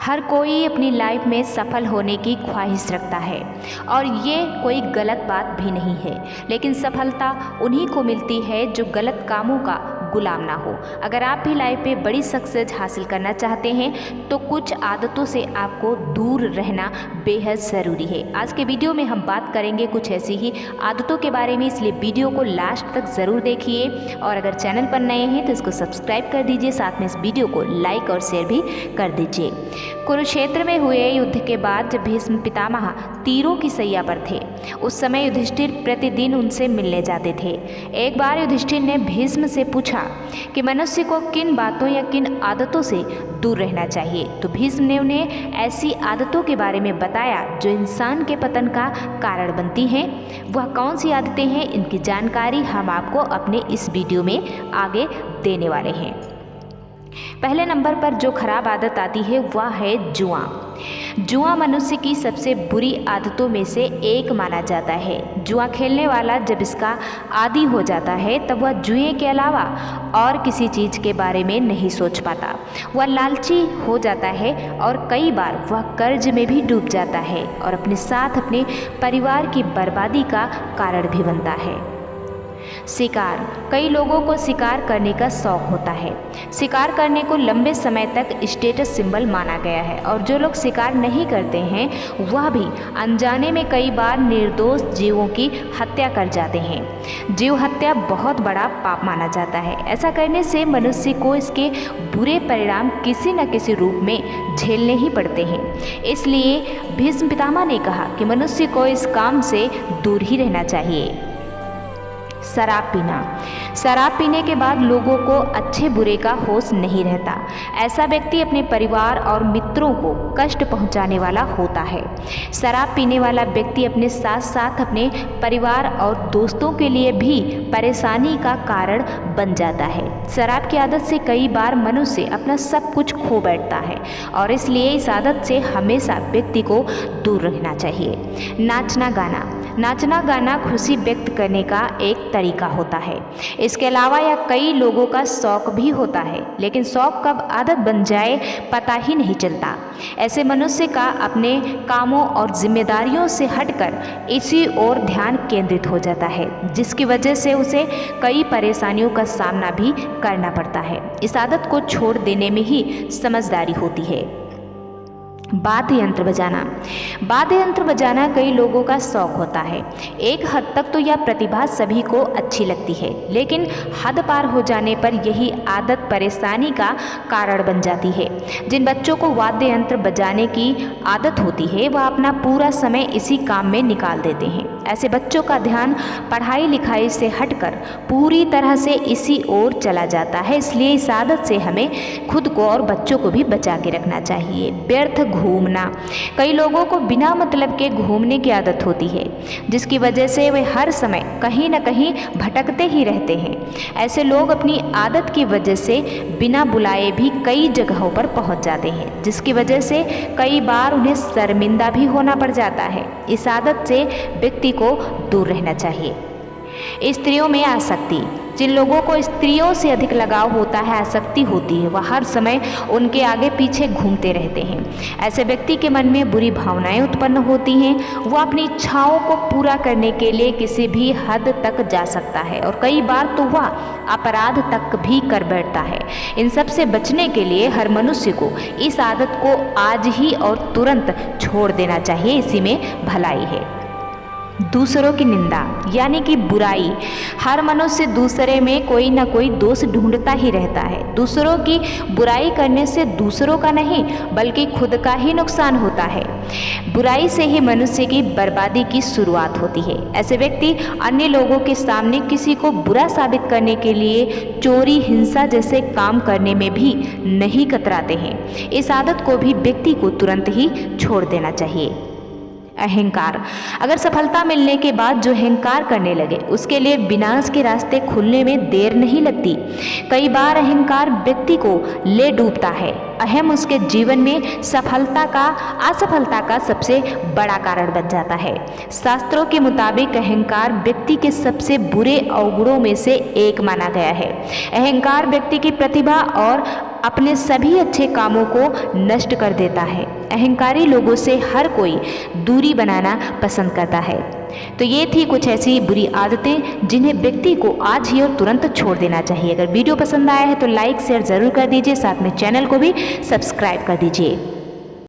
हर कोई अपनी लाइफ में सफल होने की ख्वाहिश रखता है और ये कोई गलत बात भी नहीं है, लेकिन सफलता उन्हीं को मिलती है जो गलत कामों का गुलाम ना हो। अगर आप भी लाइफ में बड़ी सक्सेस हासिल करना चाहते हैं तो कुछ आदतों से आपको दूर रहना बेहद ज़रूरी है। आज के वीडियो में हम बात करेंगे कुछ ऐसी ही आदतों के बारे में, इसलिए वीडियो को लास्ट तक ज़रूर देखिए और अगर चैनल पर नए हैं तो इसको सब्सक्राइब कर दीजिए, साथ में इस वीडियो को लाइक और शेयर भी कर दीजिए। कुरुक्षेत्र में हुए युद्ध के बाद जब भीष्म पितामह तीरों की सैया पर थे, उस समय युधिष्ठिर प्रतिदिन उनसे मिलने जाते थे। एक बार युधिष्ठिर ने भीष्म से पूछा कि मनुष्य को किन बातों या किन आदतों से दूर रहना चाहिए, तो भीष्म ने उन्हें ऐसी आदतों के बारे में बताया जो इंसान के पतन का कारण बनती हैं। वह कौन सी आदतें हैं, इनकी जानकारी हम आपको अपने इस वीडियो में आगे देने वाले हैं। पहले नंबर पर जो खराब आदत आती है वह है जुआ। जुआ मनुष्य की सबसे बुरी आदतों में से एक माना जाता है। जुआ खेलने वाला जब इसका आदी हो जाता है तब वह जुए के अलावा और किसी चीज़ के बारे में नहीं सोच पाता। वह लालची हो जाता है और कई बार वह कर्ज में भी डूब जाता है और अपने साथ अपने परिवार की बर्बादी का कारण भी बनता है। शिकार। कई लोगों को शिकार करने का शौक होता है। शिकार करने को लंबे समय तक स्टेटस सिंबल माना गया है और जो लोग शिकार नहीं करते हैं वह भी अनजाने में कई बार निर्दोष जीवों की हत्या कर जाते हैं। जीव हत्या बहुत बड़ा पाप माना जाता है। ऐसा करने से मनुष्य को इसके बुरे परिणाम किसी न किसी रूप में झेलने ही पड़ते हैं। इसलिए भीष्म पितामह ने कहा कि मनुष्य को इस काम से दूर ही रहना चाहिए। शराब पीना। शराब पीने के बाद लोगों को अच्छे बुरे का होश नहीं रहता। ऐसा व्यक्ति अपने परिवार और मित्रों को कष्ट पहुंचाने वाला होता है। शराब पीने वाला व्यक्ति अपने साथ साथ अपने परिवार और दोस्तों के लिए भी परेशानी का कारण बन जाता है। शराब की आदत से कई बार मनुष्य अपना सब कुछ खो बैठता है और इसलिए इस आदत से हमेशा व्यक्ति को दूर रहना चाहिए। नाचना गाना। नाचना गाना खुशी व्यक्त करने का एक तरीका होता है। इसके अलावा यह कई लोगों का शौक भी होता है, लेकिन शौक कब आदत बन जाए पता ही नहीं चलता। ऐसे मनुष्य का अपने कामों और जिम्मेदारियों से हटकर इसी ओर ध्यान केंद्रित हो जाता है, जिसकी वजह से उसे कई परेशानियों का सामना भी करना पड़ता है। इस आदत को छोड़ देने में ही समझदारी होती है। वाद्य यंत्र बजाना। वाद्य यंत्र बजाना कई लोगों का शौक होता है। एक हद तक तो यह प्रतिभा सभी को अच्छी लगती है, लेकिन हद पार हो जाने पर यही आदत परेशानी का कारण बन जाती है। जिन बच्चों को वाद्य यंत्र बजाने की आदत होती है वह अपना पूरा समय इसी काम में निकाल देते हैं। ऐसे बच्चों का ध्यान पढ़ाई लिखाई से हटकर पूरी तरह से इसी ओर चला जाता है। इसलिए इस आदत से हमें खुद को और बच्चों को भी बचा के रखना चाहिए। व्यर्थ घूमना। कई लोगों को बिना मतलब के घूमने की आदत होती है, जिसकी वजह से वे हर समय कहीं न कहीं भटकते ही रहते हैं। ऐसे लोग अपनी आदत की वजह से बिना बुलाए भी कई जगहों पर पहुंच जाते हैं, जिसकी वजह से कई बार उन्हें शर्मिंदा भी होना पड़ जाता है। इस आदत से व्यक्ति को दूर रहना चाहिए। स्त्रियों में आसक्ति। जिन लोगों को स्त्रियों से अधिक लगाव होता है, आसक्ति होती है, वह हर समय उनके आगे पीछे घूमते रहते हैं। ऐसे व्यक्ति के मन में बुरी भावनाएं उत्पन्न होती हैं। वह अपनी इच्छाओं को पूरा करने के लिए किसी भी हद तक जा सकता है और कई बार तो वह अपराध तक भी कर बैठता है। इन सब से बचने के लिए हर मनुष्य को इस आदत को आज ही और तुरंत छोड़ देना चाहिए। इसी में भलाई है। दूसरों की निंदा यानी कि बुराई। हर मनुष्य दूसरे में कोई ना कोई दोष ढूंढता ही रहता है। दूसरों की बुराई करने से दूसरों का नहीं बल्कि खुद का ही नुकसान होता है। बुराई से ही मनुष्य की बर्बादी की शुरुआत होती है। ऐसे व्यक्ति अन्य लोगों के सामने किसी को बुरा साबित करने के लिए चोरी, हिंसा जैसे काम करने में भी नहीं कतराते हैं। इस आदत को भी व्यक्ति को तुरंत ही छोड़ देना चाहिए। अहंकार। अगर सफलता मिलने के बाद जो अहंकार करने लगे उसके लिए विनाश के रास्ते खुलने में देर नहीं लगती। कई बार अहंकार व्यक्ति को ले डूबता है। अहम उसके जीवन में सफलता का असफलता का सबसे बड़ा कारण बन जाता है। शास्त्रों के मुताबिक अहंकार व्यक्ति के सबसे बुरे अवगुणों में से एक माना गया है। अहंकार व्यक्ति की प्रतिभा और अपने सभी अच्छे कामों को नष्ट कर देता है। अहंकारी लोगों से हर कोई दूरी बनाना पसंद करता है। तो ये थी कुछ ऐसी बुरी आदतें जिन्हें व्यक्ति को आज ही और तुरंत छोड़ देना चाहिए। अगर वीडियो पसंद आया है तो लाइक शेयर ज़रूर कर दीजिए, साथ में चैनल को भी सब्सक्राइब कर दीजिए।